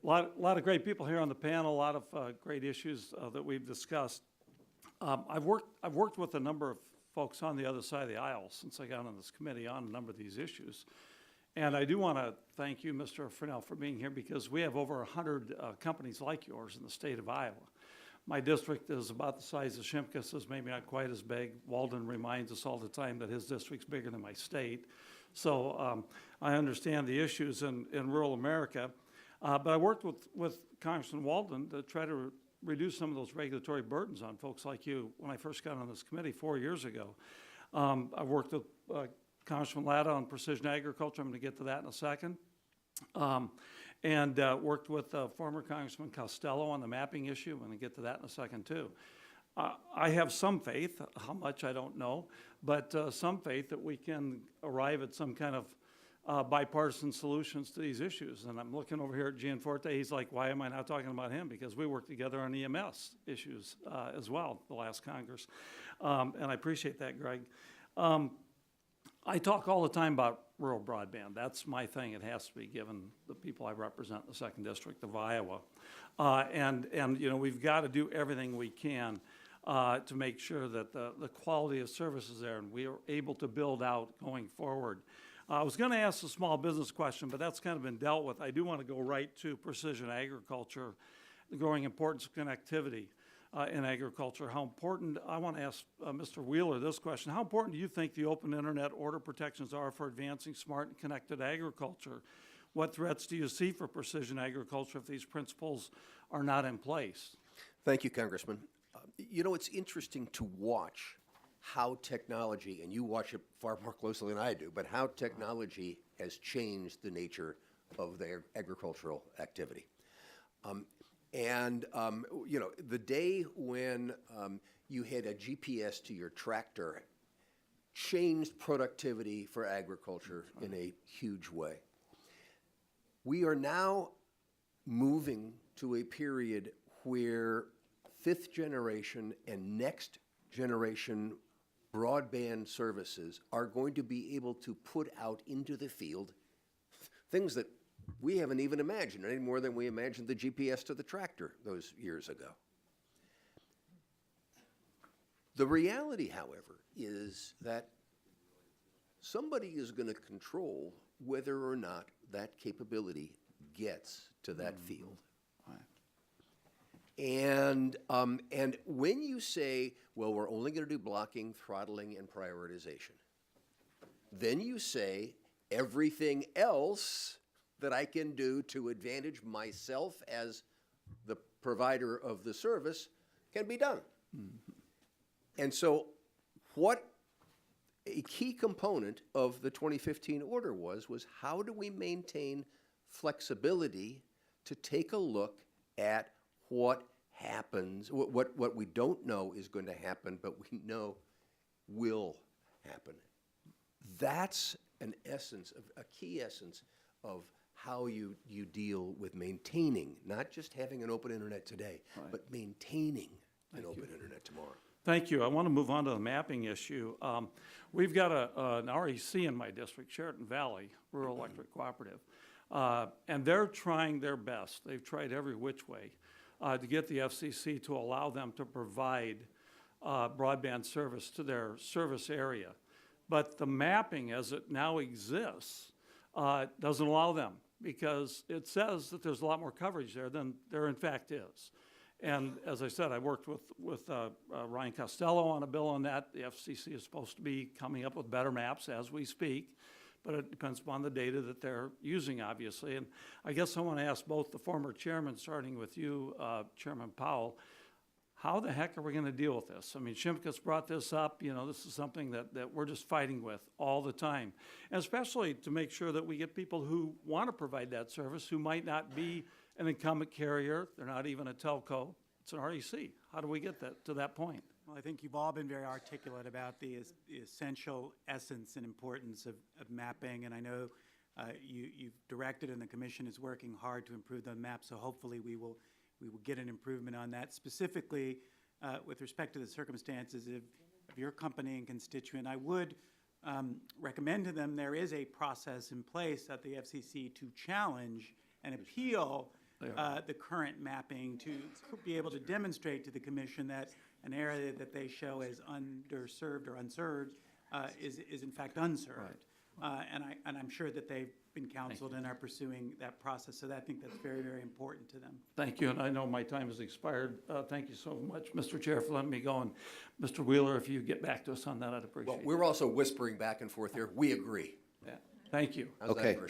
lot of great people here on the panel, a lot of great issues that we've discussed. I've worked with a number of folks on the other side of the aisle since I got on this committee on a number of these issues. And I do want to thank you, Mr. Fresnel, for being here because we have over 100 companies like yours in the state of Iowa. My district is about the size of Shimkus, maybe not quite as big. Walden reminds us all the time that his district's bigger than my state. So I understand the issues in rural America. But I worked with Congressman Walden to try to reduce some of those regulatory burdens on folks like you when I first got on this committee 4 years ago. I worked with Congressman Latta on precision agriculture. I'm going to get to that in a second. And worked with former Congressman Costello on the mapping issue. I'm going to get to that in a second, too. I have some faith, how much I don't know, but some faith that we can arrive at some kind of bipartisan solutions to these issues. And I'm looking over here at Gianforte. He's like, why am I not talking about him? Because we worked together on EMS issues as well, the last Congress. And I appreciate that, Greg. I talk all the time about rural broadband. That's my thing. It has to be, given the people I represent in the 2nd District of Iowa. And you know, we've got to do everything we can to make sure that the quality of service is there and we are able to build out going forward. I was going to ask a small business question, but that's kind of been dealt with. I do want to go right to precision agriculture, the growing importance of connectivity in agriculture. How important, I want to ask Mr. Wheeler this question. How important do you think the open internet order protections are for advancing smart and connected agriculture? What threats do you see for precision agriculture if these principles are not in place? Thank you, Congressman. You know, it's interesting to watch how technology, and you watch it far more closely than I do, but how technology has changed the nature of their agricultural activity. You know, the day when you had a GPS to your tractor changed productivity for agriculture in a huge way. We are now moving to a period where 5th generation and next generation broadband services are going to be able to put out into the field things that we haven't even imagined any more than we imagined the GPS to the tractor those years ago. The reality, however, is that somebody is going to control whether or not that capability gets to that field. And when you say, well, we're only going to do blocking, throttling, and prioritization, then you say everything else that I can do to advantage myself as the provider of the service can be done. Mm-hmm. And so what a key component of the 2015 order was how do we maintain flexibility to take a look at what happens, what we don't know is going to happen, but we know will happen. That's an essence, a key essence of how you deal with maintaining, not just having an open internet today, right, but maintaining an open internet tomorrow. Thank you. I want to move on to the mapping issue. We've got an REC in my district, Sheraton Valley, Rural Electric Cooperative, and they're trying their best. They've tried every which way to get the FCC to allow them to provide broadband service to their service area. But the mapping as it now exists doesn't allow them because it says that there's a lot more coverage there than there in fact is. And as I said, I worked with Ryan Costello on a bill on that. The FCC is supposed to be coming up with better maps as we speak, but it depends upon the data that they're using, obviously. And I guess I want to ask both the former chairman, starting with you, Chairman Powell, how the heck are we going to deal with this? I mean, Shimkus brought this up. You know, this is something that we're just fighting with all the time, and especially to make sure that we get people who want to provide that service who might not be an incumbent carrier. They're not even a telco. It's an REC. How do we get that to that point? Well, I think you've all been very articulate about the essential essence and importance of mapping, and I know you've directed and the Commission is working hard to improve the map, so hopefully we will get an improvement on that. Specifically, with respect to the circumstances of your company and constituent, I would recommend to them there is a process in place at the FCC to challenge and appeal the current mapping to be able to demonstrate to the commission that an area that they show as underserved or unserved is in fact unserved. And I'm sure that they've been counseled and are pursuing that process, so I think that's very, very important to them. Thank you, and I know my time has expired. Thank you so much, Mr. Chair, for letting me go, and Mr. Wheeler, if you get back to us on that, I'd appreciate Well, it. we're also whispering back and forth here. We agree. Yeah. Thank you. How's that Okay. for a